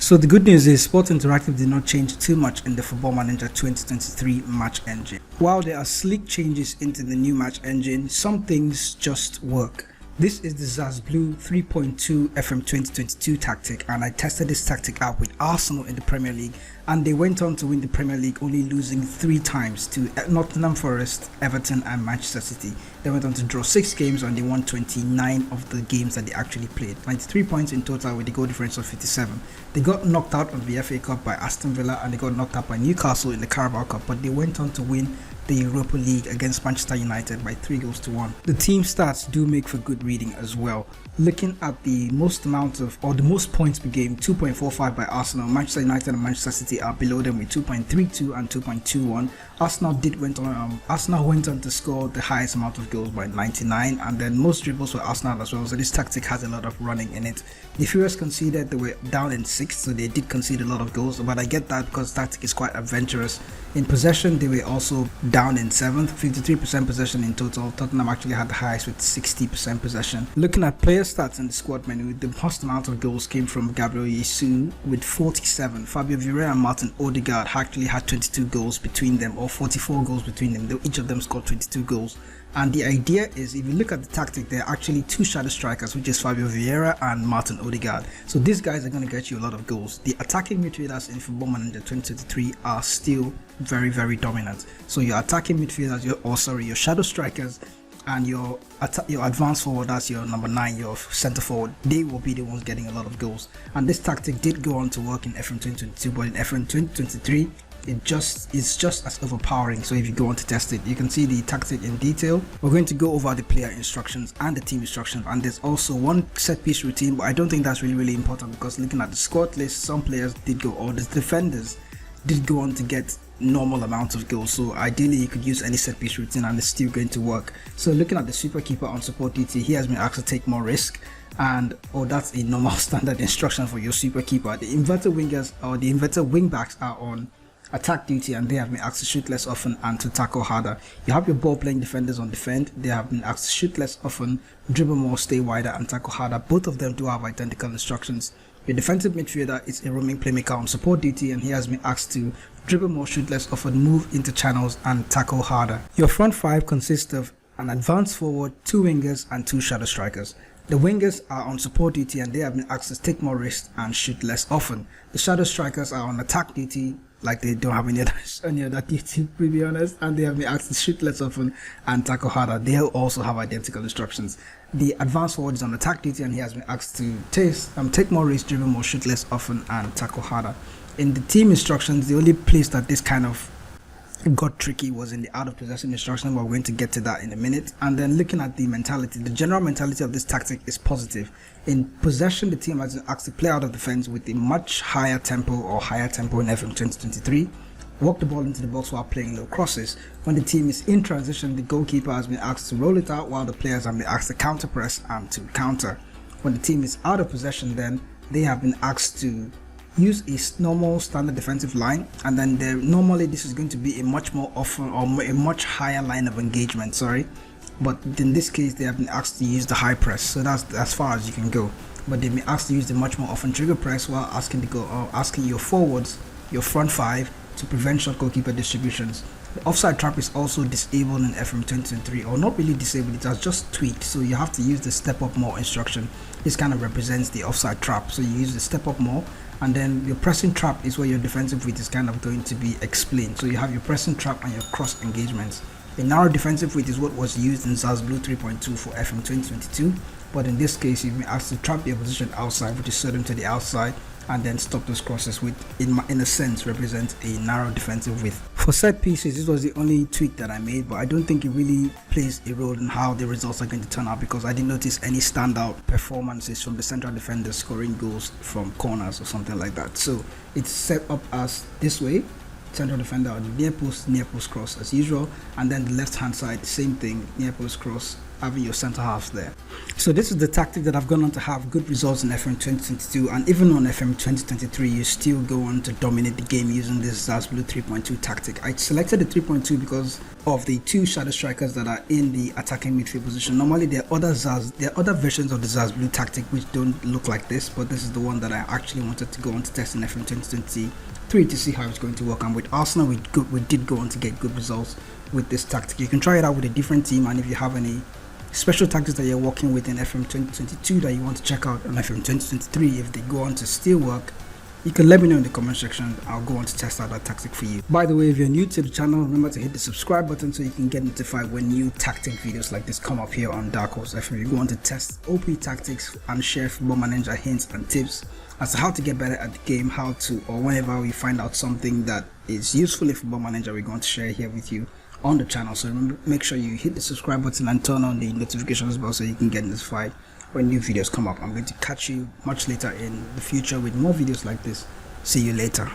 So the good news is Sport Interactive did not change too much in the Football Manager 2023 match engine. While there are sleek changes into the new match engine, some things just work. This is the ZaZ Blue 3.2 FM22 Tactic, and I tested this tactic out with Arsenal in the Premier League, and they went on to win the Premier League, only losing 3 times to Nottingham Forest, Everton and Manchester City. They went on to draw 6 games and they won 29 of the games that they actually played. 93 points in total with a goal difference of 57. They got knocked out of the FA Cup by Aston Villa and they got knocked out by Newcastle in the Carabao Cup, but they went on to win the Europa League against Manchester United by 3-1. The team stats do make for good reading as well. Looking at the most points per game, 2.45 by Arsenal. Manchester United and Manchester City are below them with 2.32 and 2.21. Arsenal went on to score the highest amount of goals by 99, and then most dribbles for Arsenal as well. So this tactic has a lot of running in it. The Furious conceded, they were down in 6th, so they did concede a lot of goals, but I get that because the tactic is quite adventurous. In possession, they were also down in 7th, 53% possession in total. Tottenham actually had the highest with 60% possession. Looking at player stats in the squad menu, the most amount of goals came from Gabriel Jesus with 47. Fabio Vieira and Martin Odegaard actually had 22 goals between them, or 44 goals between them. Each of them scored 22 goals. And the idea is, if you look at the tactic, there are actually 2 shadow strikers, which is Fabio Vieira and Martin Odegaard. So these guys are going to get you a lot of goals. The attacking midfielders in Football Manager 2023 are still very, very dominant. So your attacking midfielders, your shadow strikers, and your advanced forward, that's your number 9, your center forward, they will be the ones getting a lot of goals. And this tactic did go on to work in FM 2022, but in FM 2023, it's just as overpowering. So if you go on to test it, you can see the tactic in detail. We're going to go over the player instructions and the team instructions, and there's also one set piece routine, but I don't think that's really important, because looking at the squad list, some players did go, or the defenders did go on to get normal amounts of goals. So ideally you could use any set piece routine and it's still going to work. So looking at the super keeper on support duty, he has been asked to take more risk, and that's a normal standard instruction for your super keeper. The inverted wingers or the inverted wing backs are on attack duty, and they have been asked to shoot less often and to tackle harder. You have your ball playing defenders on defend. They have been asked to shoot less often, dribble more, stay wider and tackle harder. Both of them do have identical instructions. Your defensive midfielder is a roaming playmaker on support duty, and he has been asked to dribble more, shoot less often, move into channels and tackle harder. Your front 5 consists of an advanced forward, 2 wingers and 2 shadow strikers. The wingers are on support duty and they have been asked to take more risks and shoot less often. The shadow strikers are on attack duty, like they don't have any other duty, to be honest, and they have been asked to shoot less often and tackle harder. They also have identical instructions. The advanced forward is on attack duty and he has been asked to take more risks, dribble more, shoot less often and tackle harder. In the team instructions, the only place that this kind of got tricky was in the out of possession instruction, but we're going to get to that in a minute. And then looking at the mentality, the general mentality of this tactic is positive. In possession, the team has been asked to play out of defense with a much higher tempo in FM 2023. Walk the ball into the box while playing low crosses. When the team is in transition, the goalkeeper has been asked to roll it out, while the players have been asked to counter press and to counter. When the team is out of possession, then they have been asked to use a normal standard defensive line, and then normally this is going to be a much more often or a much higher line of engagement, but in this case they have been asked to use the high press, so that's as far as you can go. But they've been asked to use the much more often trigger press while asking your forwards, your front 5, to prevent short goalkeeper distributions. The offside trap is also disabled in FM 2023, or not really disabled, it has just tweaked, so you have to use the step up more instruction. This kind of represents the offside trap, so you use the step up more, and then your pressing trap is where your defensive width is kind of going to be explained. So you have your pressing trap and your cross engagements. A narrow defensive width is what was used in ZaZ Blue 3.2 for FM 2022, but in this case you've been asked to trap the opposition outside, which is set them to the outside, and then stop those crosses, which in a sense represents a narrow defensive width. For set pieces, this was the only tweak that I made, but I don't think it really plays a role in how the results are going to turn out, because I didn't notice any standout performances from the central defenders scoring goals from corners or something like that. So it's set up as this way: central defender on the near post cross as usual, and then the left hand side, same thing, near post cross, having your center halves there. So this is the tactic that I've gone on to have good results in FM 2022, and even on FM 2023 you still go on to dominate the game using this ZaZ Blue 3.2 tactic. I selected the 3.2 because of the two shadow strikers that are in the attacking midfield position. Normally there are other versions of the ZaZ Blue tactic which don't look like this, but this is the one that I actually wanted to go on to test in FM 2023 to see how it's going to work. And with Arsenal we did go on to get good results with this tactic. You can try it out with a different team, and if you have any special tactics that you're working with in FM 2022 that you want to check out on FM 2023, if they go on to still work, you can let me know in the comment section. I'll go on to test out that tactic for you. By the way, if you're new to the channel, remember to hit the subscribe button so you can get notified when new tactic videos like this come up here on DarkHorse FM. You go on to test OP tactics and share Football Manager hints and tips as to how to get better at the game, how to, or whenever we find out something that is useful in Football Manager, we're going to share here with you on the channel. So remember, make sure you hit the subscribe button and turn on the notifications bell so you can get notified when new videos come up. I'm going to catch you much later in the future with more videos like this. See you later.